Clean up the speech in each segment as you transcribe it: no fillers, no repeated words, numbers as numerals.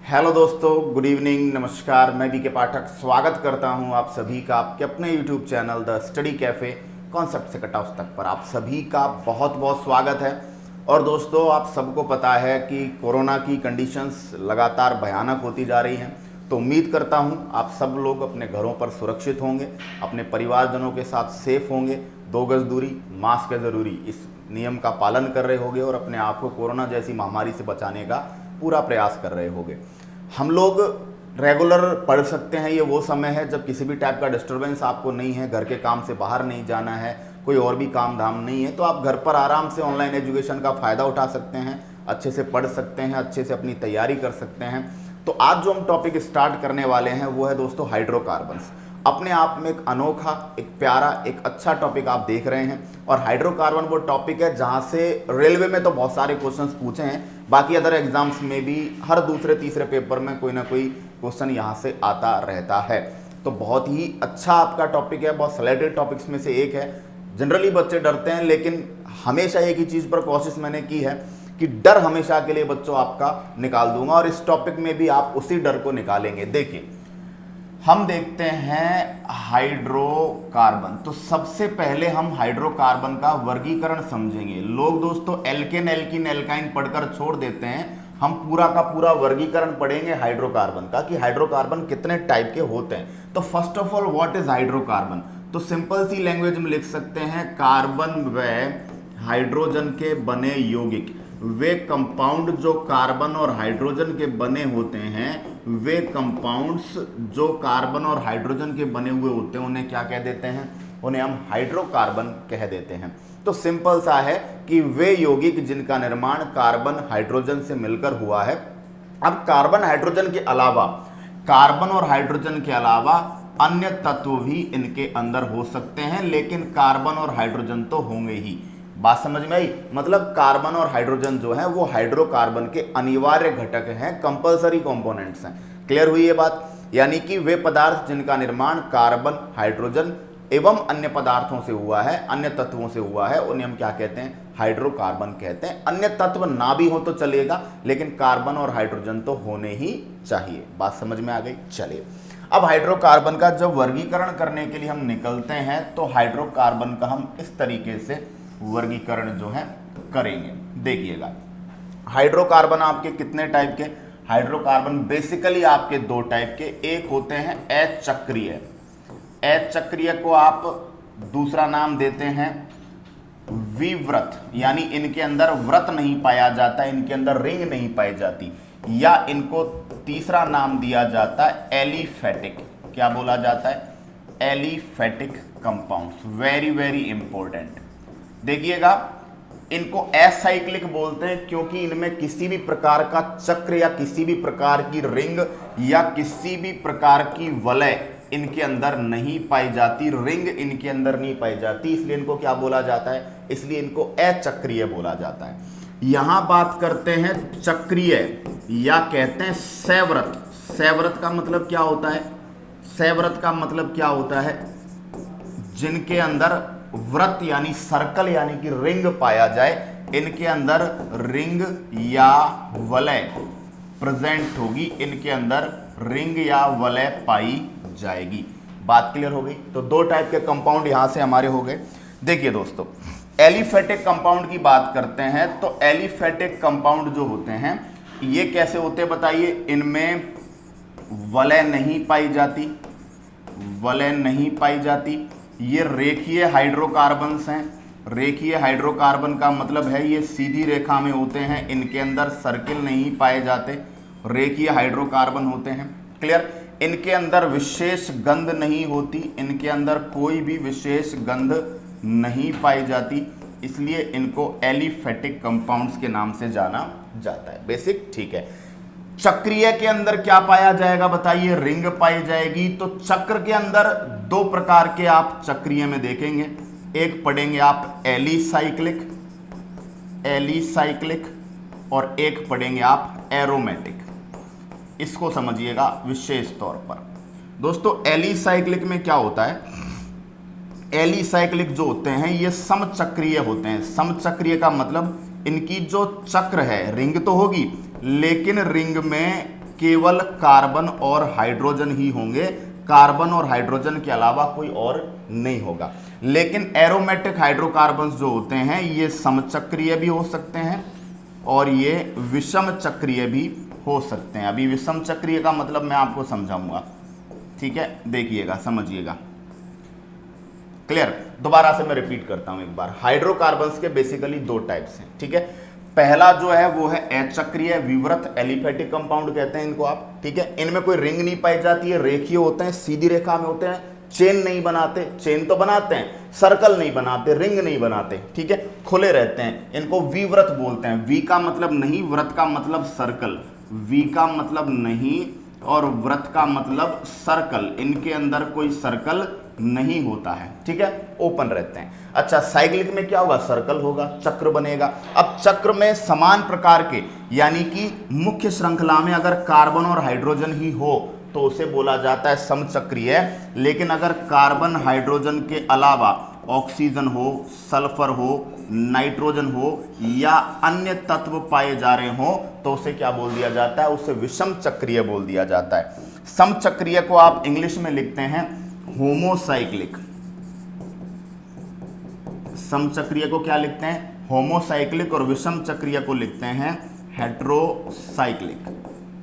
Hello दोस्तों, good evening, नमस्कार। मैं बीके पाठक स्वागत करता हूं आप सभी का आपके अपने YouTube channel the study cafe concept से कट ऑफ तक पर आप सभी का बहुत बहुत स्वागत है। और दोस्तों, आप सबको पता है कि कोरोना की कंडीशंस लगातार भयानक होती जा रही हैं, तो उम्मीद करता हूं आप सब लोग अपने घरों पर सुरक्षित होंगे, अपने परिवारजनों के साथ सेफ होंगे, 2 गज दूरी, मास्क है ज़रूरी, इस नियम का पालन कर रहे होंगे और अपने आप को कोरोना जैसी महामारी से बचाने का पूरा प्रयास कर रहे होंगे। हम लोग रेगुलर पढ़ सकते हैं। ये वो समय है जब किसी भी टाइप का डिस्टरबेंस आपको नहीं है, घर के काम से बाहर नहीं जाना है, कोई और भी काम धाम नहीं है, तो आप घर पर आराम से ऑनलाइन एजुकेशन का फ़ायदा उठा सकते हैं, अच्छे से पढ़ सकते हैं, अच्छे से अपनी तैयारी कर सकते हैं। तो आज जो हम टॉपिक स्टार्ट करने वाले हैं वो है दोस्तों हाइड्रोकार्बन्स। अपने आप में एक अनोखा, एक प्यारा, एक अच्छा टॉपिक आप देख रहे हैं। और हाइड्रोकार्बन वो टॉपिक है जहां से रेलवे में तो बहुत सारे क्वेश्चंस पूछे हैं, बाकी अदर एग्जाम्स में भी हर दूसरे तीसरे पेपर में कोई ना कोई क्वेश्चन यहां से आता रहता है। तो बहुत ही अच्छा आपका टॉपिक है, बहुत सिलेक्टेड टॉपिक्स में से एक है। जनरली बच्चे डरते हैं, लेकिन हमेशा एक ही चीज़ पर कोशिश मैंने की है कि डर हमेशा के लिए बच्चों आपका निकाल दूंगा, और इस टॉपिक में भी आप उसी डर को निकालेंगे। देखिए, हम देखते हैं हाइड्रोकार्बन। तो सबसे पहले हम हाइड्रोकार्बन का वर्गीकरण समझेंगे। लोग दोस्तों एल्केन, एल्कीन, एल्काइन पढ़कर छोड़ देते हैं। हम पूरा का पूरा वर्गीकरण पढ़ेंगे हाइड्रोकार्बन का कि हाइड्रोकार्बन कितने टाइप के होते हैं। तो first of all, what is hydrocarbon? तो सिंपल सी लैंग्वेज में लिख सकते हैं, कार्बन व हाइड्रोजन के बने यौगिक। वे कंपाउंड जो कार्बन और हाइड्रोजन के बने होते हैं, वे कंपाउंड्स जो कार्बन और हाइड्रोजन के बने हुए होते हैं, उन्हें क्या कह देते हैं? उन्हें हम हाइड्रोकार्बन कह देते हैं। तो सिंपल सा है कि वे यौगिक जिनका निर्माण कार्बन हाइड्रोजन से मिलकर हुआ है। अब कार्बन हाइड्रोजन के अलावा, कार्बन और हाइड्रोजन के अलावा अन्य तत्व भी इनके अंदर हो सकते हैं, लेकिन कार्बन और हाइड्रोजन तो होंगे ही। बात समझ में आई? मतलब कार्बन और हाइड्रोजन जो है वो हाइड्रोकार्बन के अनिवार्य घटक हैं, कंपलसरी कंपोनेंट्स हैं। क्लियर हुई ये बात? यानी कि वे पदार्थ जिनका निर्माण कार्बन, हाइड्रोजन एवं अन्य पदार्थों से हुआ है, अन्य तत्वों से हुआ है, उन्हें हम क्या कहते हैं? हाइड्रोकार्बन कहते हैं। अन्य तत्व ना भी हो तो चलेगा, लेकिन कार्बन और हाइड्रोजन तो होने ही चाहिए। बात समझ में आ गई? चलिए, अब हाइड्रोकार्बन का जब वर्गीकरण करने के लिए हम निकलते हैं, तो हाइड्रोकार्बन का हम इस तरीके से वर्गीकरण जो है करेंगे। देखिएगा, हाइड्रोकार्बन आपके कितने टाइप के? हाइड्रोकार्बन बेसिकली आपके 2 टाइप के। एक होते हैं अचक्रीय। अचक्रीय को आप दूसरा नाम देते हैं विव्रत, यानी इनके अंदर व्रत नहीं पाया जाता, इनके अंदर रिंग नहीं पाई जाती, या इनको तीसरा नाम दिया जाता है एलिफेटिक। क्या बोला जाता है? Aliphatic compounds. Very very important. देखिएगा, इनको असाइक्लिक बोलते हैं क्योंकि इनमें किसी भी प्रकार का चक्र या किसी भी प्रकार की रिंग या किसी भी प्रकार की वलय इनके अंदर नहीं पाई जाती, रिंग इनके अंदर नहीं पाई जाती, इसलिए इनको क्या बोला जाता है? इसलिए इनको अचक्रीय बोला जाता है। यहां बात करते हैं चक्रीय, या कहते हैं सैव्रत। सैव्रत का मतलब क्या होता है? सैव्रत का मतलब क्या होता है? जिनके अंदर व्रत यानी सर्कल यानी कि रिंग पाया जाए, इनके अंदर रिंग या वलय प्रेजेंट होगी, इनके अंदर रिंग या वलय पाई जाएगी। बात क्लियर हो गई? तो 2 टाइप के कंपाउंड यहां से हमारे हो गए। देखिए दोस्तों, एलिफेटिक कंपाउंड की बात करते हैं, तो एलिफेटिक कंपाउंड जो होते हैं ये कैसे होते हैं बताइए? इनमें वलय नहीं पाई जाती, वलय नहीं पाई जाती। ये रेखीय हाइड्रोकार्बन्स हैं। रेखीय हाइड्रोकार्बन का मतलब है ये सीधी रेखा में होते हैं, इनके अंदर सर्किल नहीं पाए जाते, रेखीय हाइड्रोकार्बन होते हैं। क्लियर? इनके अंदर विशेष गंध नहीं होती, इनके अंदर कोई भी विशेष गंध नहीं पाई जाती, इसलिए इनको एलिफेटिक कंपाउंड्स के नाम से जाना जाता है। बेसिक ठीक है। चक्रीय के अंदर क्या पाया जाएगा बताइए? रिंग पाई जाएगी। तो चक्र के अंदर 2 प्रकार के आप चक्रीय में देखेंगे। एक पढ़ेंगे आप एलिसाइक्लिक, एलिसाइक्लिक, और एक पढ़ेंगे आप एरोमेटिक। इसको समझिएगा विशेष तौर पर। दोस्तों, एलिसाइक्लिक में क्या होता है? एलिसाइक्लिक जो होते हैं ये समचक्रीय होते हैं। समचक्रीय का मतलब इनकी जो चक्र है, रिंग तो होगी लेकिन रिंग में केवल कार्बन और हाइड्रोजन ही होंगे, कार्बन और हाइड्रोजन के अलावा कोई और नहीं होगा। लेकिन एरोमेटिक हाइड्रोकार्बन्स जो होते हैं ये समचक्रीय भी हो सकते हैं और ये विषम चक्रीय भी हो सकते हैं। अभी विषम चक्रीय का मतलब मैं आपको समझाऊंगा, ठीक है, देखिएगा, समझिएगा। क्लियर? दोबारा से मैं रिपीट करता हूं एक बार। हाइड्रोकार्बन्स के बेसिकली दो टाइप्स हैं, ठीक है। पहला जो है वो है अचक्रीय विवृत एलिफेटिक कंपाउंड कहते हैं इनको आप, ठीक है। इनमें कोई रिंग नहीं पाई जाती है, रेखीय होते हैं, सीधी रेखा में होते हैं, चेन नहीं बनाते, चेन तो बनाते हैं, सर्कल नहीं बनाते, रिंग नहीं बनाते, ठीक है, खुले रहते हैं। इनको विवृत बोलते हैं। वी का मतलब नहीं, व्रत का मतलब सर्कल, वी का मतलब नहीं और व्रत का मतलब सर्कल। इनके अंदर कोई सर्कल नहीं होता है, ठीक है, ओपन रहते हैं। अच्छा, साइक्लिक में क्या होगा? सर्कल होगा, चक्र बनेगा। अब चक्र में समान प्रकार के यानी कि मुख्य श्रृंखला में अगर कार्बन और हाइड्रोजन ही हो तो उसे बोला जाता है समचक्रीय। लेकिन अगर कार्बन हाइड्रोजन के अलावा ऑक्सीजन हो, सल्फर हो, नाइट्रोजन हो या अन्य तत्व पाए जा रहे हो तो उसे क्या बोल दिया जाता है? उसे विषम चक्रीय बोल दिया जाता है। समचक्रीय को आप इंग्लिश में लिखते हैं होमोसाइक्लिक। समचक्रीय को क्या लिखते हैं? होमोसाइक्लिक। और विषम चक्रीय को लिखते हैं हेट्रोसाइक्लिक।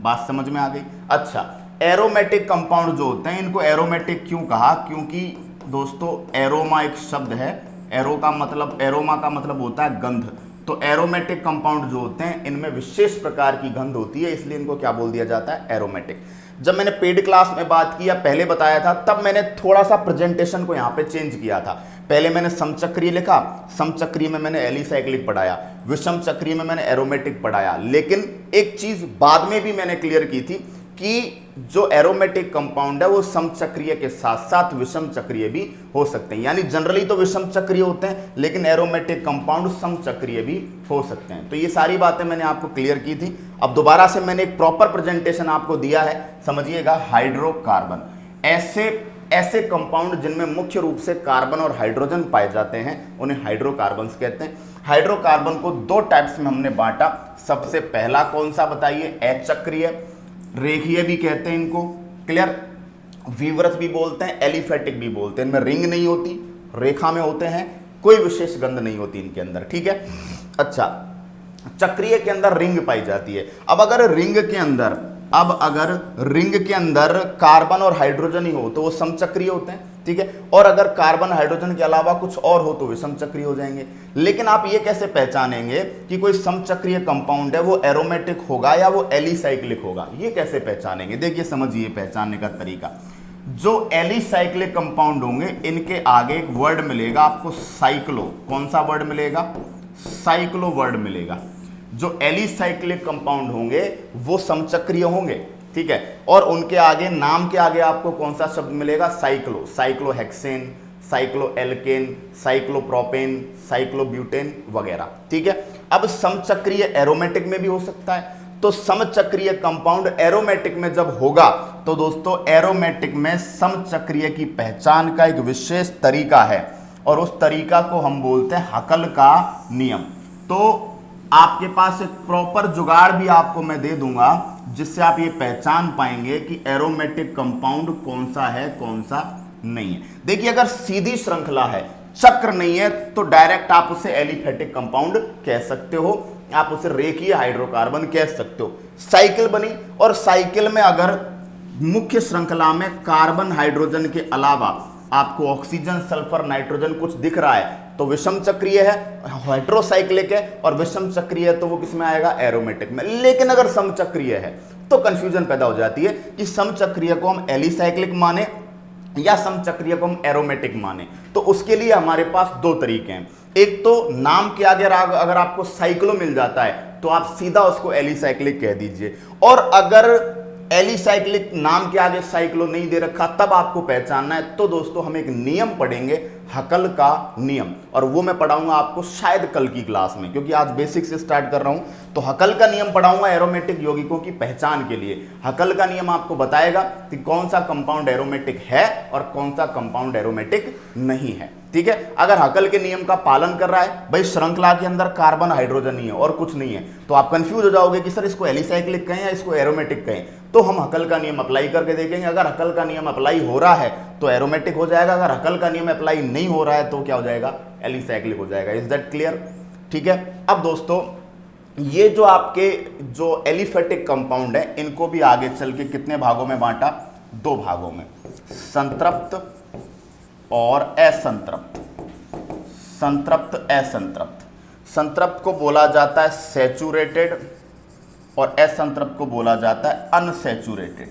बात समझ में आ गई? अच्छा, एरोमेटिक कंपाउंड जो होते हैं इनको एरोमेटिक क्यों कहा? क्योंकि दोस्तों एरोमा एक शब्द है, एरोमा का मतलब होता है गंध। तो एरोमेटिक कंपाउंड जो होते हैं इनमें विशेष प्रकार की गंध होती है, इसलिए इनको क्या बोल दिया जाता है? एरोमेटिक। जब मैंने पेड क्लास में बात की या पहले बताया था तब मैंने थोड़ा सा प्रेजेंटेशन को यहाँ पे चेंज किया था। पहले मैंने समचक्रीय लिखा, समचक्रीय में मैंने एलिसाइक्लिक पढ़ाया, विषम चक्रीय में मैंने एरोमेटिक पढ़ाया। लेकिन एक चीज बाद में भी मैंने क्लियर की थी कि जो एरोमेटिक कंपाउंड है वो समचक्रीय के साथ साथ विषम चक्रीय भी हो सकते हैं। यानी जनरली तो विषम चक्रीय होते हैं लेकिन एरोमेटिक कंपाउंड समचक्रीय भी हो सकते हैं। तो ये सारी बातें मैंने आपको क्लियर की थी। अब दोबारा से मैंने एक प्रॉपर प्रेजेंटेशन आपको दिया है, समझिएगा। हाइड्रोकार्बन, ऐसे कंपाउंड जिनमें मुख्य रूप से कार्बन और हाइड्रोजन पाए जाते हैं उन्हें हाइड्रोकार्बन्स कहते हैं। हाइड्रोकार्बन को दो टाइप्स में हमने बांटा। सबसे पहला कौन सा बताइए? अचक्रीय, रेखीय भी कहते हैं इनको, क्लियर, विवृत भी बोलते हैं, एलिफेटिक भी बोलते हैं। इनमें रिंग नहीं होती, रेखा में होते हैं, कोई विशेष गंध नहीं होती इनके अंदर, ठीक है। अच्छा, चक्रीय के अंदर रिंग पाई जाती है। अब अगर रिंग के अंदर कार्बन और हाइड्रोजन ही हो तो वो समचक्रीय होते हैं, ठीक है। और अगर कार्बन हाइड्रोजन के अलावा कुछ और हो तो विषम चक्रीय हो जाएंगे। लेकिन आप ये कैसे पहचानेंगे कि कोई समचक्रीय कंपाउंड है वो एरोमेटिक होगा या वो एलिसाइक्लिक होगा? ये कैसे पहचानेंगे? देखिए, समझिए पहचानने का तरीका। जो एलिसाइक्लिक कंपाउंड होंगे इनके आगे एक वर्ड मिलेगा आपको, साइक्लो। कौन सा वर्ड मिलेगा? साइक्लो वर्ड मिलेगा। जो एलिसाइक्लिक कंपाउंड होंगे वो समचक्रीय होंगे, ठीक है। और उनके आगे, नाम के आगे आपको कौन सा शब्द मिलेगा? Cyclo. Cyclohexane, cycloalkane, cyclopropane, cyclobutane वगैरह, ठीक है। अब समचक्रीय एरोमेटिक में भी हो सकता है। तो समचक्रीय कंपाउंड एरोमेटिक में जब होगा तो दोस्तों एरोमेटिक में समचक्रीय की पहचान का एक विशेष तरीका है और उस तरीका को हम बोलते हैं हकल का नियम। तो आपके पास एक प्रॉपर जुगाड़ भी आपको मैं दे दूंगा जिससे आप ये पहचान पाएंगे कि एरोमेटिक कंपाउंड कौन सा है, कौन सा नहीं है। देखिए, अगर सीधी श्रृंखला है, चक्र नहीं है, तो डायरेक्ट आप उसे एलिफेटिक कंपाउंड कह सकते हो, आप उसे रेखीय हाइड्रोकार्बन कह सकते हो। साइकिल बनी और साइकिल में अगर मुख्य श्रृंखला में कार्बन हाइड्रोजन के अलावा आपको ऑक्सीजन, सल्फर, नाइट्रोजन कुछ दिख रहा है तो विषम चक्रीय है, हेट्रोसाइक्लिक है। और विषम चक्रीय है तो वो किस में आएगा? एरोमेटिक में। लेकिन अगर समचक्रीय है तो कंफ्यूजन पैदा हो जाती है कि समचक्रीय को हम एलिसाइक्लिक माने या समचक्रीय को हम एरोमेटिक माने। तो उसके लिए हमारे पास दो तरीके हैं। एक तो नाम के आगे अगर आपको साइक्लो मिल जाता है तो आप सीधा उसको एलिसाइक्लिक कह दीजिए, और अगर एलिसाइक्लिक नाम के आगे साइक्लो नहीं दे रखा तब आपको पहचानना है। तो दोस्तों हम एक नियम पढ़ेंगे, हकल का नियम, और वो मैं पढ़ाऊंगा आपको शायद कल की क्लास में, क्योंकि आज बेसिक से स्टार्ट कर रहा हूं। तो हकल का नियम पढ़ाऊंगा एरोमेटिक यौगिकों की पहचान के लिए। हकल का नियम आपको बताएगा कि कौन सा कंपाउंड एरोमेटिक है और कौन सा कंपाउंड एरोमेटिक नहीं है, ठीक है। अगर हकल के नियम का पालन कर रहा है, भाई श्रृंखला के अंदर कार्बन हाइड्रोजन ही है और कुछ नहीं है, तो आप कंफ्यूज हो जाओगे कि सर इसको एलिसाइक्लिक कहें या इसको एरोमेटिक कहें। तो हम हकल का नियम अप्लाई करके देखेंगे। अगर हकल का नियम अप्लाई हो रहा है तो एरोमेटिक हो जाएगा, अगर हकल का नियम अप्लाई नहीं हो रहा है तो क्या हो जाएगा, एलिसाइक्लिक हो जाएगा। Is that clear? ठीक है। अब दोस्तों ये जो आपके जो एलिफेटिक कंपाउंड है इनको भी आगे चल के कितने भागों में बांटा, 2 भागों में, संतृप्त और असंतृप्त। संतृप्त असंतृप्त। संतृप्त को बोला जाता है सैचुरेटेड और असंतृप्त को बोला जाता है अनसैचुरेटेड।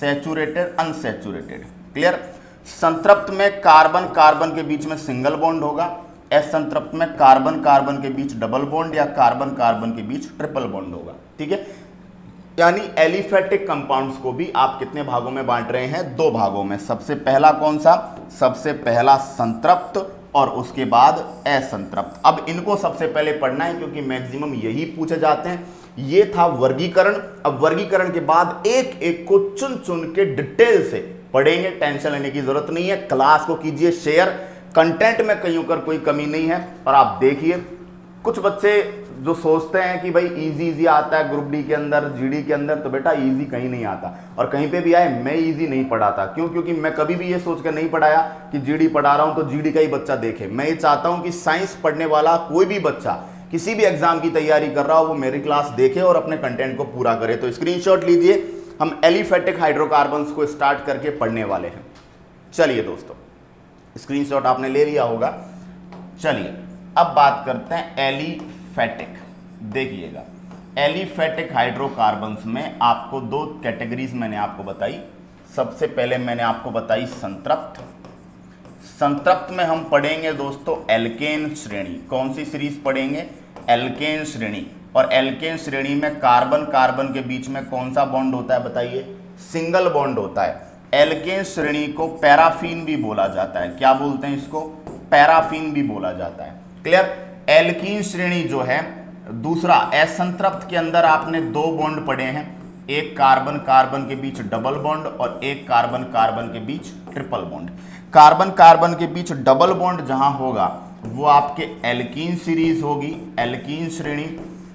Saturated unsaturated, clear. संतृप्त में कार्बन कार्बन के बीच में सिंगल बॉन्ड होगा, असंतृप्त में कार्बन कार्बन के बीच डबल बॉन्ड या कार्बन कार्बन के बीच ट्रिपल बॉन्ड होगा, ठीक है। यानी एलिफेटिक कंपाउंड्स को भी आप कितने भागों में बांट रहे हैं, 2 भागों में। सबसे पहला कौन सा, सबसे पहला संतृप्त और उसके बाद असंतृप्त। अब इनको सबसे पहले पढ़ना है क्योंकि मैक्सिमम यही पूछे जाते हैं। ये था वर्गीकरण। अब वर्गीकरण के बाद एक एक को चुन चुन के डिटेल से पढ़ेंगे, टेंशन लेने की जरूरत नहीं है। क्लास को कीजिए शेयर, कंटेंट में कहीं कर कोई कमी नहीं है। और आप देखिए कुछ बच्चे जो सोचते हैं कि भाई इजी आता है ग्रुप डी के अंदर, जीडी के अंदर, तो बेटा इजी कहीं नहीं आता। और कहीं पे भी आए मैं इजी नहीं पढ़ाता। क्यों? क्योंकि मैं कभी भी ये सोच कर नहीं पढ़ाया कि जीडी पढ़ा रहा हूं तो जीडी का ही बच्चा देखे। मैं ये चाहता हूं कि साइंस पढ़ने वाला कोई भी बच्चा किसी भी एग्जाम की तैयारी कर रहा हो वो मेरी क्लास देखे और अपने कंटेंट को पूरा करे। तो स्क्रीनशॉट लीजिए, हम एलिफेटिक हाइड्रोकार्बन्स को स्टार्ट करके पढ़ने वाले हैं। चलिए दोस्तों, स्क्रीनशॉट आपने ले लिया होगा। चलिए अब बात करते हैं एलिफेटिक। देखिएगा, एलिफेटिक हाइड्रोकार्बन्स में आपको 2 कैटेगरीज मैंने आपको बताई। सबसे पहले मैंने आपको बताई संतृप्त। संतृप्त में हम पढ़ेंगे दोस्तों एल्केन श्रेणी। कौन सी सीरीज पढ़ेंगे? एल्केन श्रेणी। और एल्केन श्रेणी में कार्बन कार्बन के बीच में कौन सा बॉन्ड होता है बताइए? सिंगल बॉन्ड होता है। एल्केन श्रेणी को पैराफीन भी बोला जाता है। क्या बोलते हैं इसको? पैराफीन भी बोला जाता है। क्लियर? एल्कीन श्रेणी जो है दूसरा, असंतृप्त के अंदर आपने 2 बॉन्ड पढ़े हैं, एक कार्बन कार्बन के बीच डबल बॉन्ड और एक कार्बन कार्बन के बीच ट्रिपल बॉन्ड। कार्बन कार्बन के बीच डबल बॉन्ड जहां होगा वो आपके एल्कीन सीरीज होगी, एल्कीन श्रेणी।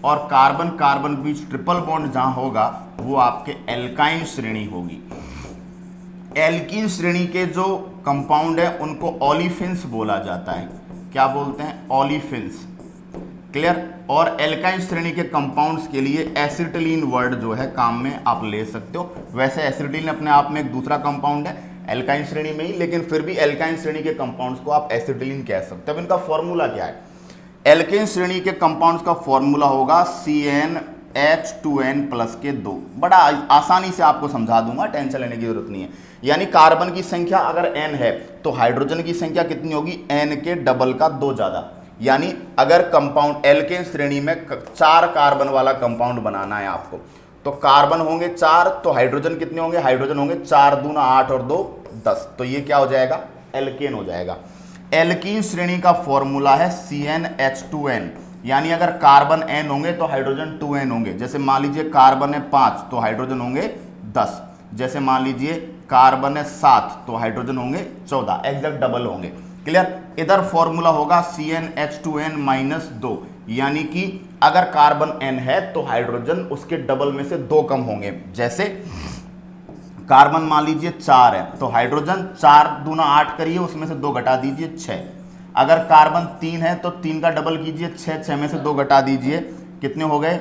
और कार्बन कार्बन के बीच ट्रिपल बॉन्ड जहां होगा वो आपके एल्काइन श्रेणी होगी। एल्कीन श्रेणी के जो कंपाउंड है उनको ओलिफिन्स बोला जाता है। क्या बोलते हैं? ओलिफिन्स। क्लियर? और एल्काइन श्रेणी के कंपाउंड्स के लिए एसिटिलीन वर्ड जो है काम में आप ले सकते हो। वैसे एसिटिलीन अपने आप में एक दूसरा कंपाउंड है एल्काइन श्रेणी में ही, लेकिन फिर भी एल्काइन श्रेणी के कंपाउंड्स को आप एसिटिलीन कह सकते हो। अब इनका फॉर्मूला क्या है? एल्केन श्रेणी के कंपाउंड्स का फॉर्मूला होगा CnH2n प्लस के 2। बड़ा आसानी से आपको समझा दूंगा, टेंशन लेने की जरूरत नहीं है। यानी कार्बन की संख्या अगर n है तो हाइड्रोजन की संख्या कितनी होगी? n के डबल का 2 ज्यादा। यानी अगर कंपाउंड एल्केन श्रेणी में 4 कार्बन वाला कंपाउंड बनाना है आपको, तो कार्बन होंगे 4, तो हाइड्रोजन कितने होंगे? हाइड्रोजन होंगे 4 दूना 8 और 2 10। तो ये क्या हो जाएगा? एल्केन हो जाएगा। एल्कीन श्रेणी का फॉर्मूला है CnH2n। यानी अगर कार्बन n होंगे तो हाइड्रोजन 2n होंगे। जैसे मान लीजिए कार्बन है 5 तो हाइड्रोजन होंगे 10। जैसे मान लीजिए कार्बन है 7 तो हाइड्रोजन होंगे 14, एग्जैक्ट डबल होंगे। क्लियर? इधर फॉर्मूला होगा CnH2n माइनस 2। यानी कि अगर कार्बन n है तो हाइड्रोजन उसके डबल में से 2 कम होंगे। जैसे कार्बन मान लीजिए 4 है तो हाइड्रोजन 4 दूना 8 करिए, उसमें से 2 घटा दीजिए 6। अगर कार्बन 3 है तो 3 का डबल कीजिए 6, 6 में से 2 घटा दीजिए, कितने हो गए?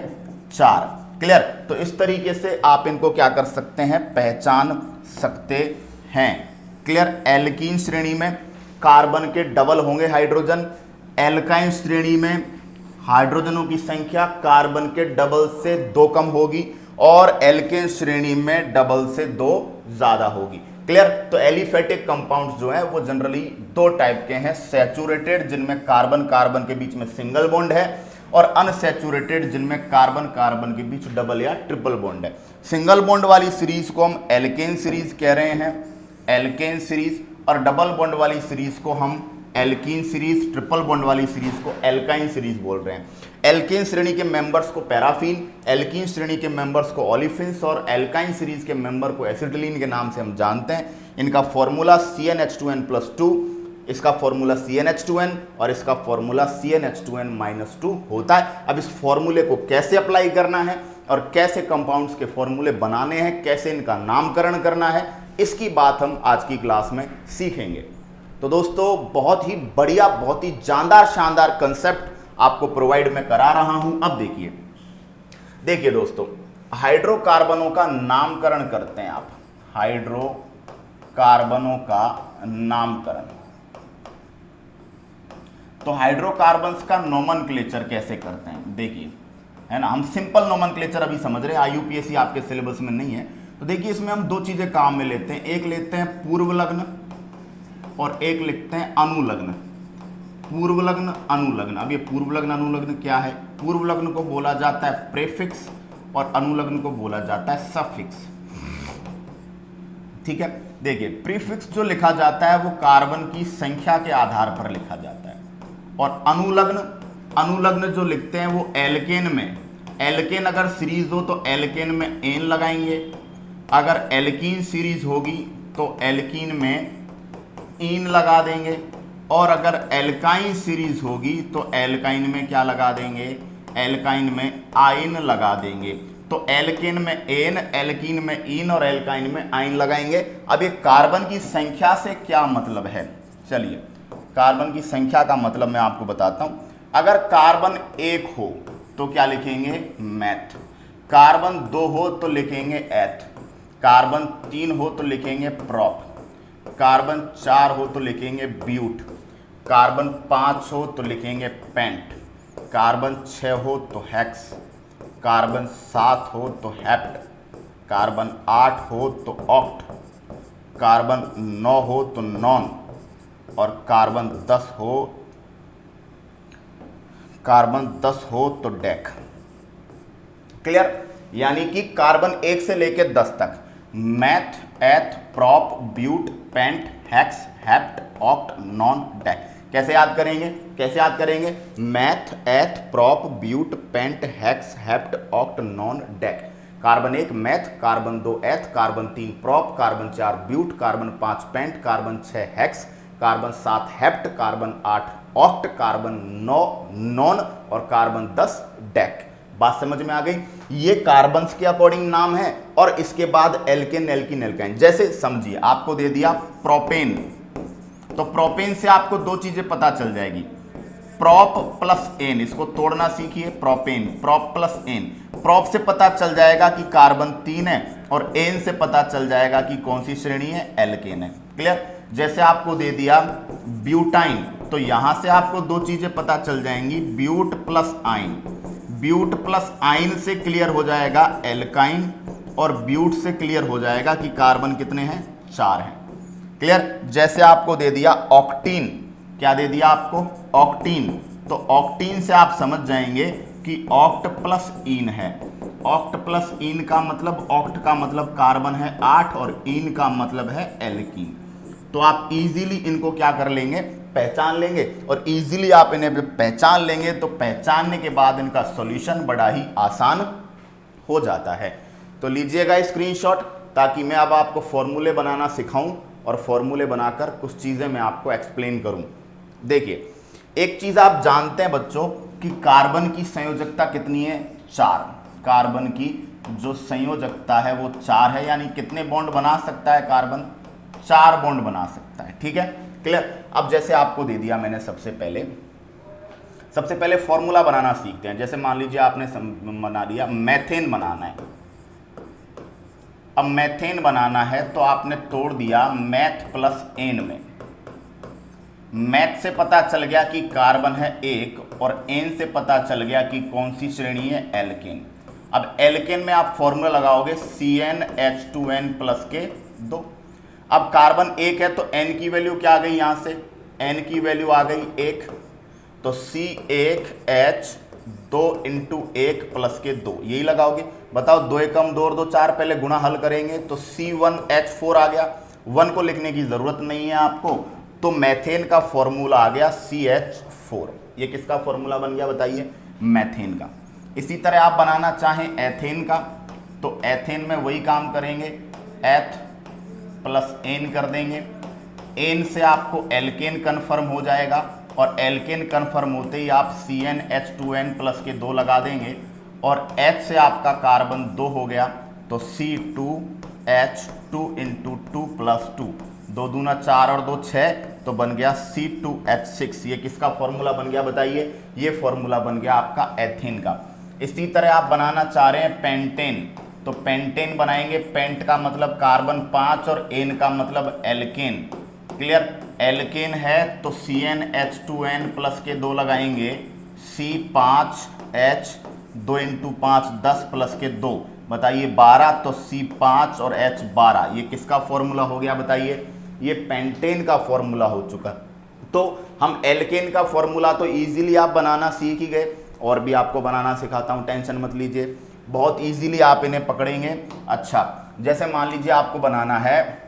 4। क्लियर? तो इस तरीके से आप इनको क्या कर सकते हैं? पहचान सकते हैं। क्लियर? एल्कीन श्रेणी में कार्बन के डबल होंगे हाइड्रोजन, एल्काइन श्रेणी में हाइड्रोजनों की संख्या कार्बन के डबल से 2 कम होगी और एल्केन श्रेणी में डबल से 2 ज्यादा होगी। क्लियर? तो एलिफेटिक कंपाउंड्स जो है वो जनरली 2 टाइप के हैं, सैचुरेटेड जिनमें कार्बन कार्बन के बीच में सिंगल बॉन्ड है और अनसैचुरेटेड जिनमें कार्बन कार्बन के बीच डबल या ट्रिपल बॉन्ड है। सिंगल बॉन्ड वाली सीरीज को हम एल्केन सीरीज कह रहे हैं, एल्केन सीरीज, और डबल बॉन्ड वाली सीरीज को हम एल्कीन सीरीज, ट्रिपल बॉन्ड वाली सीरीज को एल्काइन सीरीज बोल रहे हैं। एल्कीन श्रेणी के मेंबर्स को पैराफीन, एल्कीन श्रेणी के मेंबर्स को ओलिफिन्स और एल्काइन सीरीज के मेंबर को एसिटिलीन के नाम से हम जानते हैं। इनका फॉर्मूला CnH2n+2 इसका फॉर्मूला CnH2n और इसका फॉर्मूला CnH2n-2 होता है। अब इस फॉर्मूले को कैसे अप्लाई करना है और कैसे कंपाउंड्स के फॉर्मूले बनाने हैं, कैसे इनका नामकरण करना है, इसकी बात हम आज की क्लास में सीखेंगे। तो दोस्तों बहुत ही बढ़िया, बहुत ही जानदार शानदार कंसेप्ट आपको प्रोवाइड मैं करा रहा हूं। अब देखिए दोस्तों, हाइड्रोकार्बनों का नामकरण करते हैं आप। हाइड्रोकार्बनों का नामकरण, तो हाइड्रोकार्बन्स का नोमेनक्लेचर कैसे करते हैं देखिए, है ना। हम सिंपल नोमेनक्लेचर अभी समझ रहे हैं, IUPAC आपके सिलेबस में नहीं है। तो देखिए इसमें हम दो चीजें काम में लेते हैं, एक लेते हैं पूर्व लग्न और एक लिखते हैं अनुलग्न। पूर्व लग्न अनुलग्न। अब ये पूर्व लग्न अनुलग्न क्या है? पूर्व लग्न को बोला जाता है प्रेफिक्स और अनुलग्न को बोला जाता है सफिक्स। ठीक है, देखिए प्रीफिक्स जो लिखा जाता है वो कार्बन की संख्या के आधार पर लिखा जाता है, और अनुलग्न जो लिखते हैं वो एल्केन में, एल्केन अगर सीरीज हो तो एल्केन में एन लगाएंगे, अगर एल्कीन सीरीज होगी तो एल्कीन में इन लगा देंगे, और अगर एल्काइन सीरीज होगी तो एल्काइन में क्या लगा देंगे? एल्काइन में आइन लगा देंगे। तो एल्केन में एन, एल्कीन में इन और एल्काइन में आइन लगाएंगे। अब ये कार्बन की संख्या से क्या मतलब है? चलिए कार्बन की संख्या का मतलब मैं आपको बताता हूं। अगर कार्बन 1 हो तो क्या लिखेंगे? मैथ। कार्बन 2 हो तो लिखेंगे एथ। कार्बन 3 हो तो लिखेंगे प्रॉप। कार्बन 4 हो तो लिखेंगे ब्यूट। कार्बन 5 हो तो लिखेंगे पेंट। कार्बन 6 हो तो हेक्स। कार्बन 7 हो तो हेप्ट। कार्बन 8 हो तो ऑक्ट। कार्बन 9 हो तो नॉन, और कार्बन 10 हो तो डेक। क्लियर? यानी कि कार्बन 1 से लेकर 10 तक meth, eth, prop, but, pent, hex, hept, oct, non, dec. कैसे याद करेंगे? Meth, eth, prop, but, pent, hex, hept, oct, non, dec. Carbon 1 meth, carbon 2 eth, carbon 3 prop, carbon 4 but, carbon 5 pent, carbon 6 hex, carbon 7 hept, carbon 8 oct, carbon 9 non और carbon 10 dec. बात समझ में आ गई? ये carbons के according नाम है, और इसके बाद एल्केन, एल्कीन, एल्काइन। जैसे समझिए आपको दे दिया प्रोपेन, तो प्रोपेन से आपको दो चीजें पता चल जाएगी, प्रोप प्लस एन। इसको तोड़ना सीखिए, propane, prop plus ane. Prop से पता चल जाएगा कि कार्बन 3 है, और एन से पता चल जाएगा कि कौन सी श्रेणी है? एल्केन है। क्लियर? जैसे आपको दे दिया ब्यूटाइन, तो यहां से आपको दो चीजें पता चल जाएंगी, ब्यूट प्लस आइन। ब्यूट प्लस आइन से क्लियर हो जाएगा एल्काइन, और ब्यूट से क्लियर हो जाएगा कि कार्बन कितने हैं? 4 हैं। क्लियर? जैसे आपको दे दिया ऑक्टीन, क्या दे दिया आपको? ऑक्टीन। तो ऑक्टीन से आप समझ जाएंगे कि ऑक्ट प्लस इन है। ऑक्ट प्लस इन का मतलब, ऑक्ट का मतलब कार्बन है 8 और इन का मतलब है एल्कीन। तो आप इजीली इनको क्या कर लेंगे? पहचान लेंगे, और इजीली आप इन्हें पहचान लेंगे तो पहचानने के बाद इनका सॉल्यूशन बड़ा ही आसान हो जाता है। तो लीजिएगा स्क्रीनशॉट, ताकि मैं अब आपको फॉर्मूले बनाना सिखाऊं और फॉर्मूले बनाकर कुछ चीज़ें मैं आपको एक्सप्लेन करूं। देखिए एक चीज़ आप जानते हैं बच्चों कि कार्बन की संयोजकता कितनी है? 4। कार्बन की जो संयोजकता है वो 4 है, यानी कितने बॉन्ड बना सकता है कार्बन? 4 बॉन्ड बना सकता है। ठीक है, क्लियर? अब जैसे आपको दे दिया मैंने, सबसे पहले फॉर्मूला बनाना सीखते हैं। जैसे मान लीजिए आपने बना दिया मैथेन बनाना है। अब मैथेन बनाना है तो आपने तोड़ दिया मैथ प्लस एन में। मैथ से पता चल गया कि कार्बन है 1, और एन से पता चल गया कि कौन सी श्रेणी है? एल्केन। अब एल्केन में आप फॉर्मूला लगाओगे CnH2n प्लस के 2। अब कार्बन 1 है तो n की वैल्यू क्या आ गई? यहां से n की वैल्यू आ गई 1, तो C1H2 इंटू 1 प्लस के 2, यही लगाओगे। बताओ 2 एकम 2 और 2 4, पहले गुणा हल करेंगे तो C1H4 आ गया। 1 को लिखने की जरूरत नहीं है आपको, तो मैथेन का फॉर्मूला आ गया CH4। ये किसका फॉर्मूला बन गया बताइए? मैथेन का। इसी तरह आप बनाना चाहें एथेन का, तो एथेन में वही काम करेंगे, एथ प्लस एन कर देंगे। एन से आपको एल्केन कन्फर्म हो जाएगा और एल्केन कन्फर्म होते ही आप CnH2n प्लस के 2 लगा देंगे और H से आपका कार्बन 2 हो गया तो C2H2 इंटू 2 प्लस 2, 2 दूना 4 और 2 6, तो बन गया C2H6। ये किसका फॉर्मूला बन गया बताइए? ये फॉर्मूला बन गया आपका एथेन का। इसी तरह आप बनाना चाह रहे हैं पेंटेन, तो पेंटेन बनाएंगे। पेंट का मतलब कार्बन 5 और एन का मतलब एल्केन। क्लियर? एल्केन है तो CnH2n प्लस के 2 लगाएंगे, C5H 2 इंटू 5 10 प्लस के 2, बताइए 12, तो C5 और H 12। ये किसका फॉर्मूला हो गया बताइए? ये पेंटेन का फॉर्मूला हो चुका। तो हम एल्केन का फॉर्मूला तो इजीली आप बनाना सीख ही गए, और भी आपको बनाना सिखाता हूं, टेंशन मत लीजिए, बहुत इजीली आप इन्हें पकड़ेंगे। अच्छा, जैसे मान लीजिए आपको बनाना है,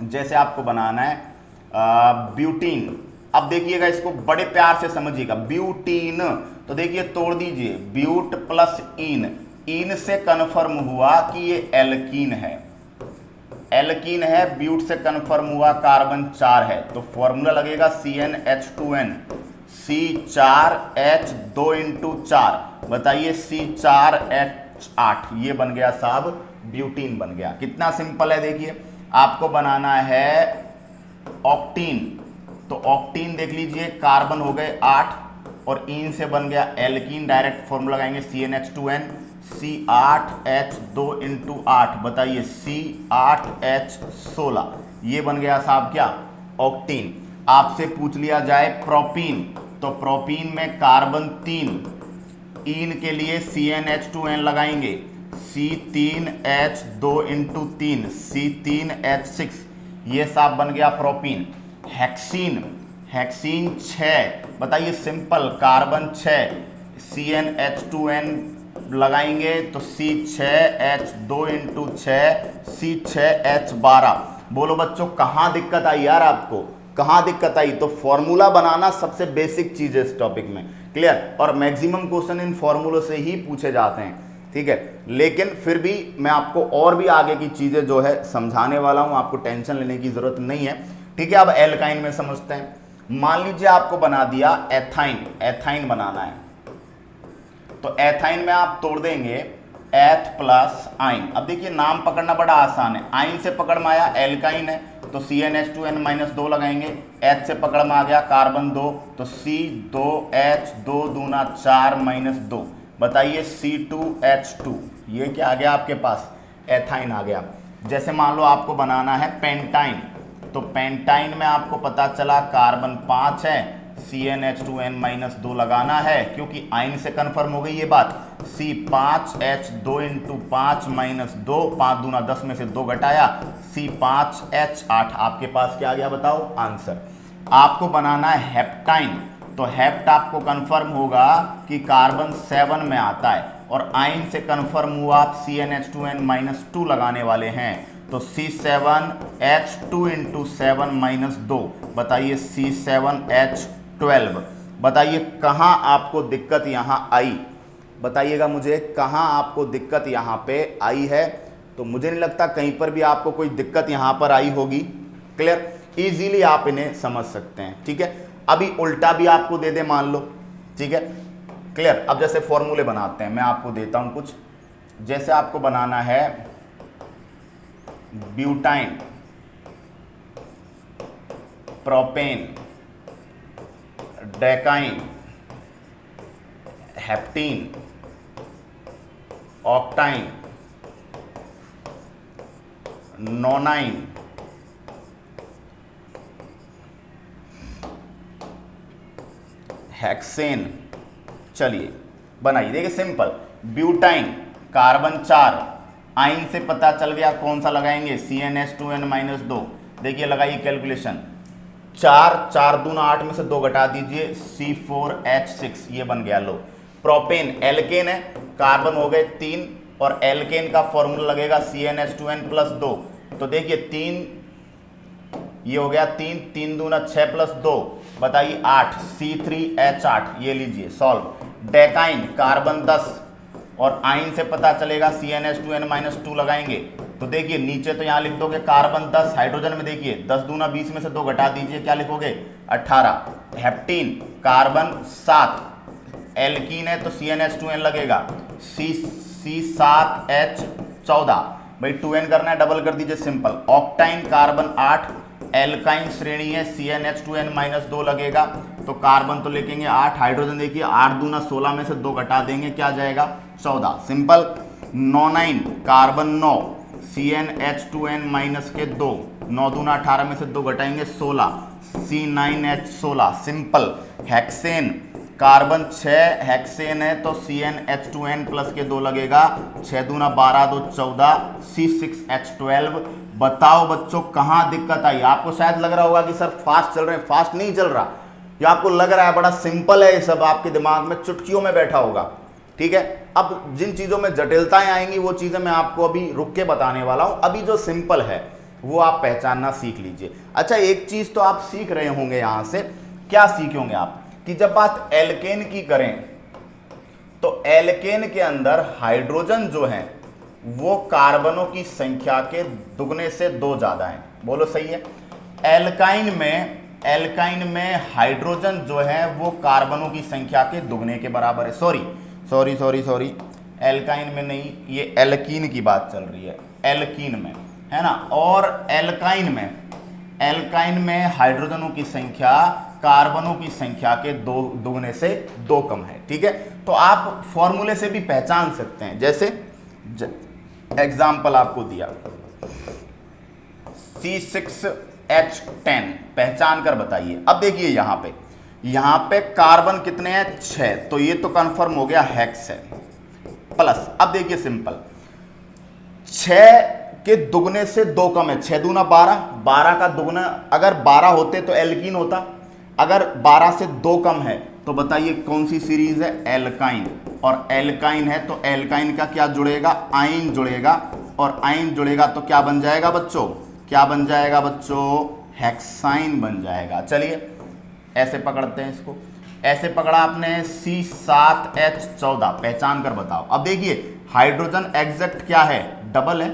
जैसे आपको बनाना है ब्यूटीन। अब देखिएगा, इसको बड़े प्यार से समझिएगा। ब्यूटीन, तो देखिए तोड़ दीजिए, ब्यूट प्लस इन, इन से कन्फर्म हुआ कि ये एल्कीन है, एल्कीन है, ब्यूट से कन्फर्म हुआ कार्बन 4 है, तो फॉर्मूला लगेगा CnH2n, C4H 2 इंटू 4, बताइए C4H8। ये बन गया साहब ब्यूटीन बन गया। कितना सिंपल है, देखिए आपको बनाना है ऑक्टीन, तो ऑक्टीन देख लीजिए, कार्बन हो गए 8 और इन से बन गया एल्कीन, डायरेक्ट फॉर्मूला लगाएंगे CnH2n, C8H 2 इंटू 8, बताइए C8H16। ये बन गया साहब क्या? ऑक्टीन। आपसे पूछ लिया जाए प्रोपीन, तो प्रोपीन में कार्बन 3, इन के लिए CnH2n लगाएंगे, C3H 2 इंटू 3, C3H6, ये साहब बन गया प्रोपीन। हेक्सीन, हेक्सीन 6, बताइए सिंपल, कार्बन 6, CnH2n लगाएंगे तो C6H 2 इंटू 6, C6H12। बोलो बच्चों कहाँ दिक्कत आई यार आपको? कहाँ दिक्कत आई? तो फॉर्मूला बनाना सबसे बेसिक चीज है इस टॉपिक में। क्लियर? और मैक्सिमम क्वेश्चन इन फॉर्मूलों से ही पूछे जाते हैं, ठीक है। लेकिन फिर भी मैं आपको और भी आगे की चीजें जो है समझाने वाला हूं, आपको टेंशन लेने की जरूरत नहीं है, ठीक है। अब एल्काइन में समझते हैं। मान लीजिए आपको बना दिया एथाइन, एथाइन बनाना है, तो एथाइन में आप तोड़ देंगे एथ प्लस आइन। अब देखिए नाम पकड़ना बड़ा आसान है, आइन से पकड़ में आया एल्काइन है तो CnH2n माइनस 2 लगाएंगे, एच से पकड़ में आ गया कार्बन 2 तो C2H 2 दूना 4 माइनस 2, बताइए C2H2। ये क्या आ गया आपके पास? एथाइन आ गया। जैसे मान लो आपको बनाना है पेंटाइन, तो पेंटाइन में आपको पता चला कार्बन 5 है, CnH2n माइनस 2 लगाना है क्योंकि आइन से कन्फर्म हो गई ये बात, C5H 2 इंटू 5 माइनस 2, 5 दूना 10 में से 2 घटाया, C5H8। आपके पास क्या आ गया बताओ? आंसर। आपको बनाना है हेप्टाइन, तो हेप्ट आपको कन्फर्म होगा कि कार्बन 7 में आता है और आइन से कन्फर्म हुआ आप CnH2n माइनस 2 लगाने वाले हैं, तो C7H2 इंटू 7 माइनस 2, बताइए C7H12। बताइए कहाँ आपको दिक्कत यहाँ आई? बताइएगा मुझे कहाँ आपको दिक्कत यहाँ पे आई है। तो मुझे नहीं लगता कहीं पर भी आपको कोई दिक्कत यहाँ पर आई होगी। क्लियर? इजीली आप इन्हें समझ सकते हैं, ठीक है। अभी उल्टा भी आपको दे दे मान लो, ठीक है। क्लियर? अब जैसे फॉर्मूले बनाते हैं, मैं आपको देता हूं कुछ। जैसे आपको बनाना है ब्यूटाइन, प्रोपेन, डेकाइन, हेप्टीन, ऑक्टाइन, नोनाइन, हेक्सेन। चलिए बनाइए, देखिए सिंपल। ब्यूटाइन कार्बन 4, आइन से पता चल गया कौन सा लगाएंगे, CnH2n माइनस 2। देखिए लगाइए कैलकुलेशन, 4 4 दूना 8 में से 2 घटा दीजिए, C4H6, ये बन गया लो। प्रोपेन एल्केन है, कार्बन हो गए 3 और एल्केन का फॉर्मूला लगेगा CnH2n प्लस 2, तो देखिए 3, ये हो गया 3 3 दूना 6 प्लस 2, बताइए 8, C3H8, ये लीजिए सॉल्व। डेकाइन कार्बन 10 और आइन से पता चलेगा CnH2n माइनस 2 लगाएंगे तो तो देखिए नीचे तो यहाँ लिख दोगे कार्बन 10, हाइड्रोजन में देखिए 10 दूना 20 में से 2 घटा दीजिए, क्या लिखोगे 18। हेप्टीन कार्बन 7, एल्कीन है तो CnH2n लगेगा, C7H14, भाई 2n करना है डबल कर दीजिए सिंपल। ऑक्टाइन कार्बन 8, एल्काइन श्रेणी है CnH2n-2 लगेगा, तो कार्बन तो लिखेंगे 8, हाइड्रोजन देखिए 8 दूना 16 में से 2 घटा देंगे, क्या जाएगा 14 सिंपल। नोनाइन कार्बन 9, CnH2n-2, 9 दूना 18 में से 2 घटाएंगे 16, C9H16 simple. Hexane carbon 6, hexane है तो CnH2n प्लस के 2 लगेगा, 6 दूना 12 2 14, C6H12। बताओ बच्चों कहाँ दिक्कत आई? आपको शायद लग रहा होगा कि सर फास्ट चल रहे हैं, फास्ट नहीं चल रहा, या आपको लग रहा है बड़ा सिंपल है, ये सब आपके दिमाग में चुटकियों में बैठा होगा, ठीक है। अब जिन चीजों में जटिलताएं आएंगी वो चीजें मैं आपको अभी रुक के बताने वाला हूं, अभी जो सिंपल है वो आप पहचानना सीख लीजिए। अच्छा एक चीज तो आप सीख रहे होंगे यहां से, क्या सीखे होंगे आप कि जब बात एल्केन की करें तो एल्केन के अंदर हाइड्रोजन जो है वो कार्बनों की संख्या के दुगने से 2 ज्यादा है, बोलो सही है। एल्काइन में हाइड्रोजन जो है वो कार्बनों की संख्या के दुगने के बराबर है। सॉरी, एल्काइन में नहीं, ये एल्कीन की बात चल रही है, एल्कीन में है ना। और एल्काइन में हाइड्रोजनों की संख्या कार्बनों की संख्या के दुगने से 2 कम है, ठीक है। तो आप फॉर्मूले से भी पहचान सकते हैं, जैसे एग्जाम्पल आपको दिया C6H10, पहचान कर बताइए। अब देखिए यहां पे कार्बन कितने हैं 6, तो ये तो कंफर्म हो गया हेक्स है प्लस। अब देखिए सिंपल, 6 के दुगने से 2 कम है, 6 दूना 12, 12 का दुगना अगर 12 होते तो एल्कीन होता, अगर 12 से 2 कम है तो बताइए कौन सी सीरीज है, एल्काइन। और एल्काइन है तो एल्काइन का क्या जुड़ेगा, आइन जुड़ेगा, और आइन जुड़ेगा तो क्या बन जाएगा बच्चों, हेक्साइन बन जाएगा। चलिए ऐसे पकड़ते हैं इसको, ऐसे पकड़ा आपने C7H14, पहचान कर बताओ। अब देखिए हाइड्रोजन एग्जैक्ट क्या है, डबल है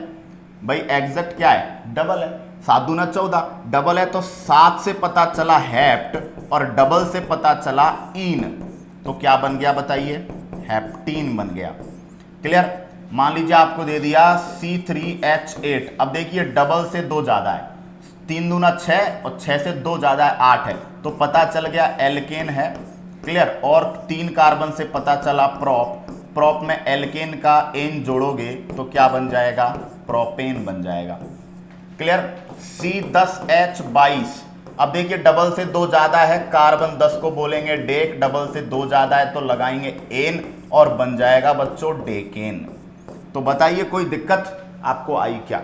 भाई, एग्जैक्ट क्या है, डबल है। 7 दूना 14, डबल है तो 7 से पता चला हेप्ट और डबल से पता चला इन, तो क्या बन गया बताइए, हेप्टीन बन गया। क्लियर। मान लीजिए आपको दे दिया C3H8, अब देखिए डबल से 2 ज्यादा है, 3 दूना 6 और 6 से 2 ज्यादा है 8 है, तो पता चल गया एल्केन है। क्लियर। और 3 कार्बन से पता चला प्रोप में एल्केन का एन जोड़ोगे तो क्या बन जाएगा, प्रोपेन बन जाएगा। क्लियर। C10H22, अब देखिए डबल से 2 ज्यादा है, कार्बन 10 को बोलेंगे डेक, डबल से 2 ज्यादा है तो लगाएंगे एन और बन जाएगा बच्चों डेकेन। तो बताइए कोई दिक्कत आपको आई क्या?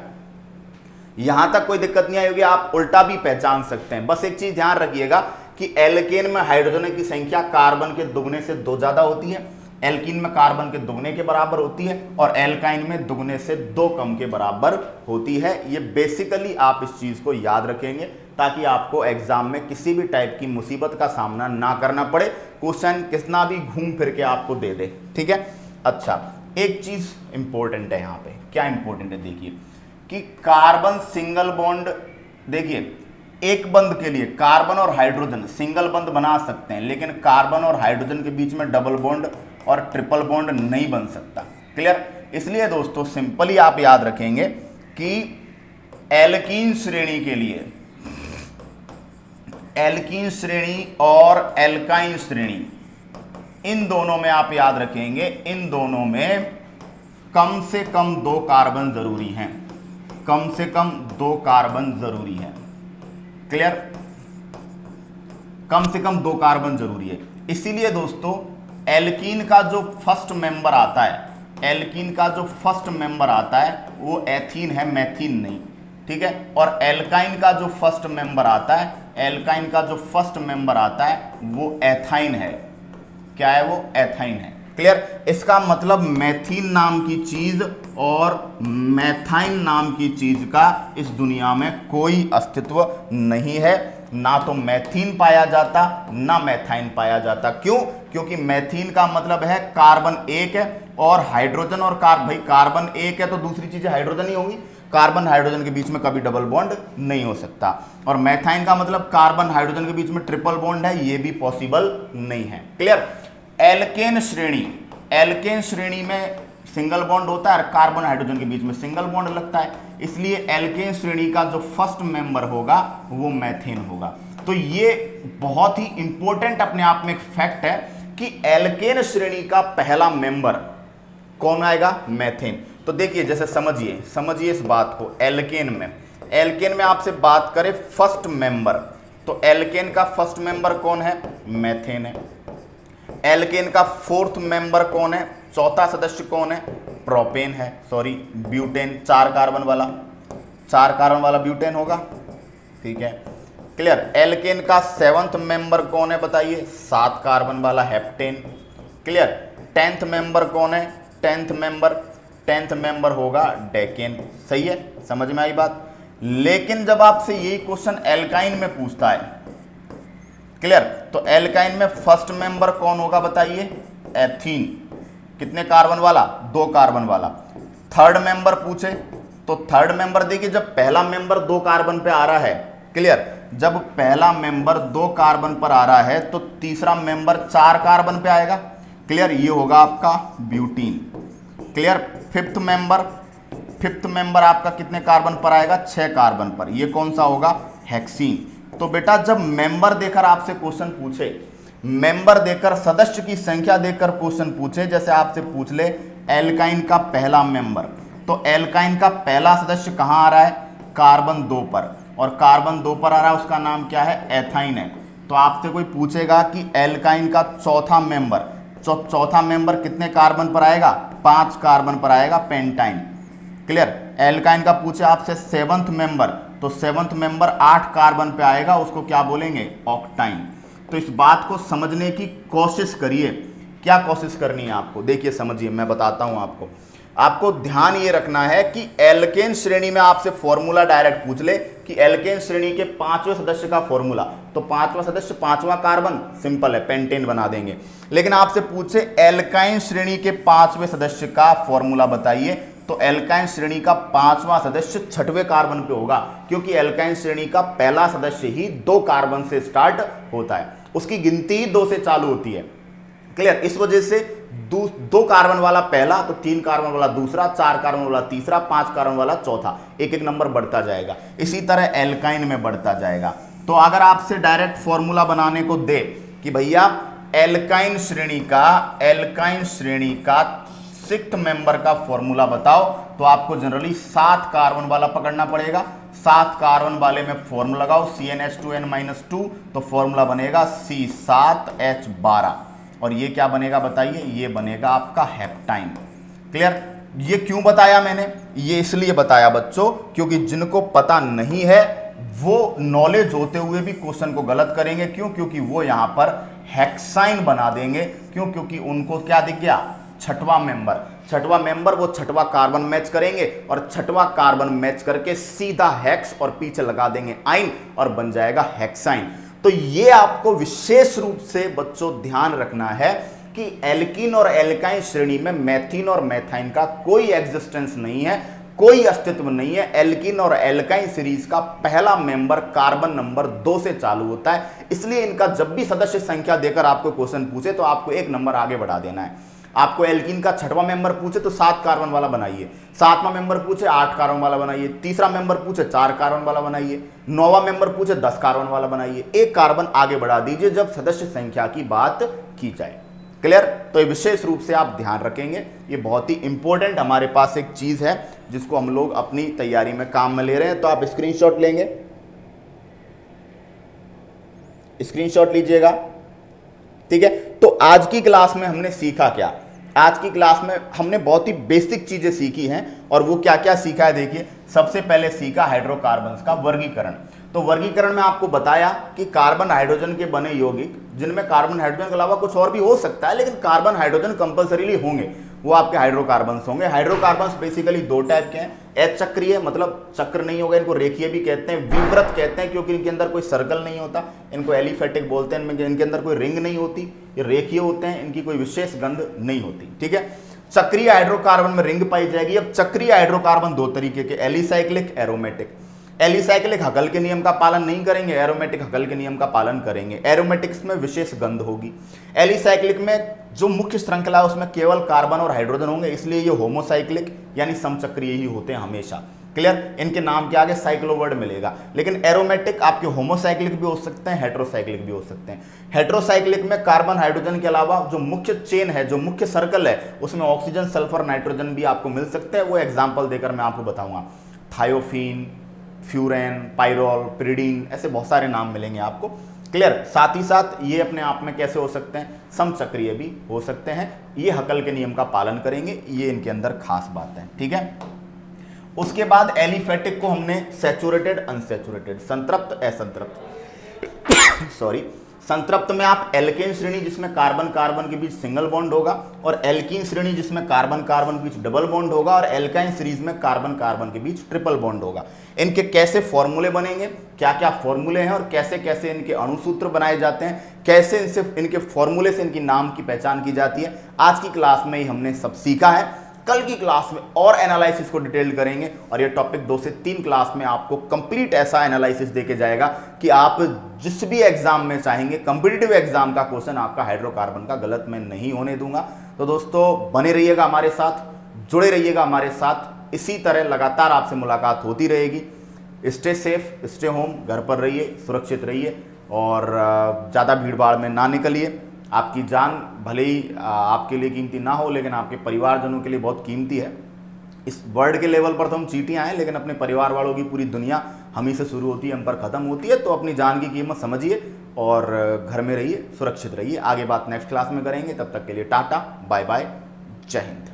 यहां तक कोई दिक्कत नहीं आई होगी, आप उल्टा भी पहचान सकते हैं। बस एक चीज ध्यान रखिएगा कि एल्केन में हाइड्रोजन की संख्या कार्बन के दुगने से 2 ज्यादा होती है, एल्कीन में कार्बन के दुगने के बराबर होती है, और एल्काइन में दुगने से 2 कम के बराबर होती है। ये बेसिकली आप इस चीज को याद रखेंगे ताकि आपको एग्जाम में किसी भी टाइप की मुसीबत का सामना ना करना पड़े, क्वेश्चन कितना भी घूम फिर के आपको दे दे, ठीक है। अच्छा एक चीज इंपॉर्टेंट है यहाँ पे, क्या इंपॉर्टेंट है देखिए कि कार्बन सिंगल बॉन्ड, देखिए एक बंद के लिए कार्बन और हाइड्रोजन सिंगल बंद बना सकते हैं, लेकिन कार्बन और हाइड्रोजन के बीच में डबल बॉन्ड और ट्रिपल बॉन्ड नहीं बन सकता। क्लियर। इसलिए दोस्तों सिंपली आप याद रखेंगे कि एल्कीन श्रेणी के लिए, एल्कीन श्रेणी और एल्काइन श्रेणी, इन दोनों में आप याद रखेंगे, इन दोनों में कम से कम 2 कार्बन जरूरी हैं, कम से कम 2 कार्बन जरूरी है। क्लियर। कम से कम 2 कार्बन जरूरी है। इसीलिए दोस्तों एल्कीन का जो फर्स्ट मेंबर आता है, एल्कीन का जो फर्स्ट मेंबर आता है वो एथीन है, मैथीन नहीं, ठीक है। और एल्काइन का जो फर्स्ट मेंबर आता है, एल्काइन का जो फर्स्ट मेंबर आता है वो एथाइन है। क्या है वो, एथाइन है। क्लियर। इसका मतलब मैथीन नाम की चीज और मैथाइन नाम की चीज का इस दुनिया में कोई अस्तित्व नहीं है, ना तो मैथीन पाया जाता ना मैथाइन पाया जाता। क्यों? क्योंकि मैथीन का मतलब है कार्बन 1 है और हाइड्रोजन और भाई कार्बन एक है तो दूसरी चीजें हाइड्रोजन ही होंगी, कार्बन हाइड्रोजन के बीच में कभी डबल बॉन्ड नहीं हो सकता। और मैथाइन का मतलब कार्बन हाइड्रोजन के बीच में ट्रिपल बॉन्ड है, ये भी पॉसिबल नहीं है। क्लियर। एल्केन श्रेणी में सिंगल बॉन्ड होता है और कार्बन हाइड्रोजन के बीच में सिंगल बॉन्ड लगता है, इसलिए एल्केन श्रेणी का जो फर्स्ट मेंबर होगा वो मैथेन होगा। तो ये बहुत ही इंपॉर्टेंट अपने आप में एक फैक्ट है कि एल्केन श्रेणी का पहला मेंबर कौन आएगा, मैथेन। तो देखिए जैसे समझिए इस बात को, एल्केन में आपसे बात करें फर्स्ट मेंबर, तो एल्केन का फर्स्ट मेंबर कौन है, मैथेन है। एल्केन का फोर्थ मेंबर कौन है, चौथा सदस्य कौन है, प्रोपेन है, ब्यूटेन, 4 कार्बन वाला ब्यूटेन होगा। ठीक है, क्लियर। एल्केन का 7th मेंबर कौन है बताइए, 7 कार्बन वाला हेप्टेन। क्लियर। 10th मेंबर कौन है, 10th मेंबर होगा डेकेन। सही है, समझ में आई बात। लेकिन जब आपसे यही क्वेश्चन एल्काइन में पूछता है, क्लियर, तो एल्काइन में फर्स्ट मेंबर कौन होगा बताइए, एथीन। कितने कार्बन वाला, 2 कार्बन वाला। थर्ड मेंबर पूछे तो थर्ड मेंबर देखिए, जब पहला मेंबर 2 कार्बन पे आ रहा है, क्लियर, जब पहला मेंबर 2 कार्बन पर आ रहा है तो तीसरा मेंबर 4 कार्बन पे आएगा। क्लियर, ये होगा आपका ब्यूटीन। क्लियर। फिफ्थ मेंबर आपका कितने कार्बन पर आएगा, 6 कार्बन पर, ये कौन सा होगा, हेक्सीन। तो बेटा जब मेंबर देकर आपसे क्वेश्चन पूछे, मेंबर देकर सदस्य की संख्या देकर क्वेश्चन पूछे, जैसे आपसे पूछ ले एल्काइन का पहला मेंबर, तो एल्काइन का पहला सदस्य कहां आ रहा है, कार्बन 2 पर, और कार्बन 2 पर आ रहा है, उसका नाम क्या है, एथाइन है। तो आपसे कोई पूछेगा कि एल्काइन का चौथा मेंबर कितने कार्बन पर आएगा, 5 कार्बन पर आएगा, पेंटाइन। क्लियर। एल्काइन का पूछे आपसे 7th मेंबर, तो 7th मेंबर 8 कार्बन पे आएगा, उसको क्या बोलेंगे, ऑक्टाइन। तो इस बात को समझने की कोशिश करिए। क्या कोशिश करनी है आपको, देखिए समझिए, मैं बताता हूं आपको ध्यान ये रखना है कि एल्केन श्रेणी में आपसे फॉर्मूला डायरेक्ट पूछ ले कि एल्केन श्रेणी के 5वें सदस्य का फॉर्मूला, तो 5वां सदस्य 5वां कार्बन, सिंपल है, पेंटेन बना देंगे। लेकिन आपसे पूछे एल्काइन श्रेणी के 5वें सदस्य का फॉर्मूला बताइए, तो एल्काइन श्रेणी का 5वां सदस्य 6वें कार्बन पे होगा, क्योंकि एल्काइन श्रेणी का पहला सदस्य ही 2 कार्बन से स्टार्ट होता है, उसकी गिनती ही 2 से चालू होती है। क्लियर। इस वजह से 2 कार्बन वाला पहला, तो 3 कार्बन वाला दूसरा, 4 कार्बन वाला तीसरा, 5 कार्बन वाला चौथा, एक नंबर बढ़ता जाएगा। इसी तरह एल्काइन में बढ़ता जाएगा। तो अगर आपसे डायरेक्ट फॉर्मूला बनाने को दे कि भैया एल्काइन श्रेणी का 6th मेंबर का फॉर्मूला बताओ, तो आपको जनरली 7 कार्बन वाला पकड़ना पड़ेगा। 7 कार्बन वाले में फॉर्मूला लगाओ, CnH2n-2, तो फॉर्मूला बनेगा C7H12, और ये क्या बनेगा बताइए, ये बनेगा आपका हेप्टाइन। क्लियर। ये क्यों बताया मैंने, ये इसलिए बताया बच्चों, क्योंकि जिनको पता नहीं है वो नॉलेज होते हुए भी क्वेश्चन को गलत करेंगे। क्यों, क्योंकि वो यहां पर हेक्साइन बना देंगे। क्यों, क्योंकि उनको क्या दिख गया, 6वां मेंबर, वो 6वां कार्बन मैच करेंगे, और 6वां कार्बन मैच करके सीधा हेक्स और पीछे लगा देंगे आइन, और बन जाएगा हेक्साइन। तो ये आपको विशेष रूप से बच्चों ध्यान रखना है कि एल्कीन और एल्काइन श्रेणी में मैथीन और मैथाइन का कोई एग्जिस्टेंस नहीं है, कोई अस्तित्व नहीं है। एल्कीन और एल्काइन सीरीज का पहला मेंबर कार्बन नंबर 2 से चालू होता है, इसलिए इनका जब भी सदस्य संख्या देकर आपको क्वेश्चन पूछे तो आपको 1 नंबर आगे बढ़ा देना है। आपको एल्कीन का 6वां मेंबर पूछे तो 7 कार्बन वाला बनाइए, 7वां मेंबर पूछे 8 कार्बन वाला बनाइए, तीसरा मेंबर पूछे 4 कार्बन वाला बनाइए, 9वां मेंबर पूछे 10 कार्बन वाला बनाइए, 1 कार्बन आगे बढ़ा दीजिए जब सदस्य संख्या की बात की जाए। क्लियर। तो ये विशेष रूप से आप ध्यान रखेंगे, ये बहुत ही इंपॉर्टेंट हमारे पास एक चीज है जिसको हम लोग अपनी तैयारी में काम में ले रहे हैं। तो आप स्क्रीनशॉट लेंगे, स्क्रीनशॉट लीजिएगा। ठीक है। तो आज की क्लास में हमने सीखा क्या, आज की क्लास में हमने बहुत ही बेसिक चीजें सीखी हैं, और वो क्या क्या सीखा है देखिए। सबसे पहले सीखा हाइड्रोकार्बन्स का वर्गीकरण। तो वर्गीकरण में आपको बताया कि कार्बन हाइड्रोजन के बने यौगिक, जिनमें कार्बन हाइड्रोजन के अलावा कुछ और भी हो सकता है, लेकिन कार्बन हाइड्रोजन कंपल्सरीली होंगे, वो आपके हाइड्रोकार्बन्स होंगे। हाइड्रोकार्बन्स बेसिकली 2 टाइप के हैं, एच चक्रीय, मतलब चक्र नहीं होगा, इनको रेखीय भी कहते हैं, विवृत कहते हैं क्योंकि इनके अंदर कोई सर्कल नहीं होता, इनको एलिफेटिक बोलते हैं, इनके अंदर कोई रिंग नहीं होती, ये रेखीय होते हैं, इनकी कोई विशेष गंध नहीं होती। ठीक है। चक्रीय हाइड्रोकार्बन में रिंग पाई जाएगी। अब चक्रीय हाइड्रोकार्बन दो तरीके के, एलिसाइक्लिक, एरोमेटिक। एलिसाइक्लिक हगल के नियम का पालन नहीं करेंगे, एरोमेटिक हगल के नियम का पालन करेंगे। एरोमेटिक्स में विशेष गंध होगी। एलिसाइक्लिक में जो मुख्य श्रृंखला है उसमें केवल कार्बन और हाइड्रोजन होंगे, इसलिए ये होमोसाइक्लिक यानी समचक्रीय ही होते हैं हमेशा। क्लियर, इनके नाम के आगे साइक्लो वर्ड मिलेगा। लेकिन एरोमेटिक आपके होमोसाइक्लिक भी हो सकते हैं, हेट्रोसाइक्लिक भी हो सकते हैं। हेट्रोसाइक्लिक में कार्बन हाइड्रोजन के अलावा जो मुख्य चेन है, जो मुख्य सर्कल है, उसमें ऑक्सीजन, सल्फर, नाइट्रोजन भी आपको मिल सकते हैं। वो एग्जाम्पल देकर मैं आपको बताऊंगा। थायोफीन, फ्यूरेन, पाइरोल, पिरिडीन, ऐसे बहुत सारे नाम मिलेंगे आपको। क्लियर, साथ ही साथ ये अपने आप में कैसे हो सकते हैं, समचक्रीय भी हो सकते हैं। ये हकल के नियम का पालन करेंगे, ये इनके अंदर खास बात है। ठीक है, उसके बाद एलिफेटिक को हमने सैचुरेटेड, अनसैचुरेटेड, संतृप्त, असंतृप्त सॉरी, संतृप्त में आप एल्केन श्रेणी जिसमें कार्बन कार्बन के बीच सिंगल बॉन्ड होगा, और एल्कीन श्रेणी जिसमें कार्बन कार्बन के बीच डबल बॉन्ड होगा, और एल्काइन सीरीज में कार्बन कार्बन के बीच ट्रिपल बॉन्ड होगा। इनके कैसे फॉर्मूले बनेंगे, क्या क्या फॉर्मूले हैं, और कैसे कैसे इनके अणुसूत्र बनाए जाते हैं, कैसे इनके फॉर्मूले से इनकी नाम की पहचान की जाती है, आज की क्लास में ही हमने सब सीखा है। कल की क्लास में और एनालिसिस को डिटेल करेंगे, और ये टॉपिक 2 से 3 क्लास में आपको कंप्लीट ऐसा एनालिसिस देके जाएगा कि आप जिस भी एग्जाम में चाहेंगे, कंपिटिटिव एग्जाम का क्वेश्चन आपका हाइड्रोकार्बन का गलत मैं नहीं होने दूंगा। तो दोस्तों बने रहिएगा हमारे साथ, जुड़े रहिएगा हमारे साथ, इसी तरह लगातार आपसे मुलाकात होती रहेगी। स्टे सेफ, स्टे होम, घर पर रहिए, सुरक्षित रहिए, और ज़्यादा भीड़ भाड़ में ना निकलिए। आपकी जान भले ही आपके लिए कीमती ना हो, लेकिन आपके परिवारजनों के लिए बहुत कीमती है। इस वर्ल्ड के लेवल पर तो हम चींटियां हैं, लेकिन अपने परिवार वालों की पूरी दुनिया हम ही से शुरू होती है, हम पर ख़त्म होती है। तो अपनी जान की कीमत समझिए और घर में रहिए, सुरक्षित रहिए। आगे बात नेक्स्ट क्लास में करेंगे, तब तक के लिए टाटा, बाय बाय, जय हिंद।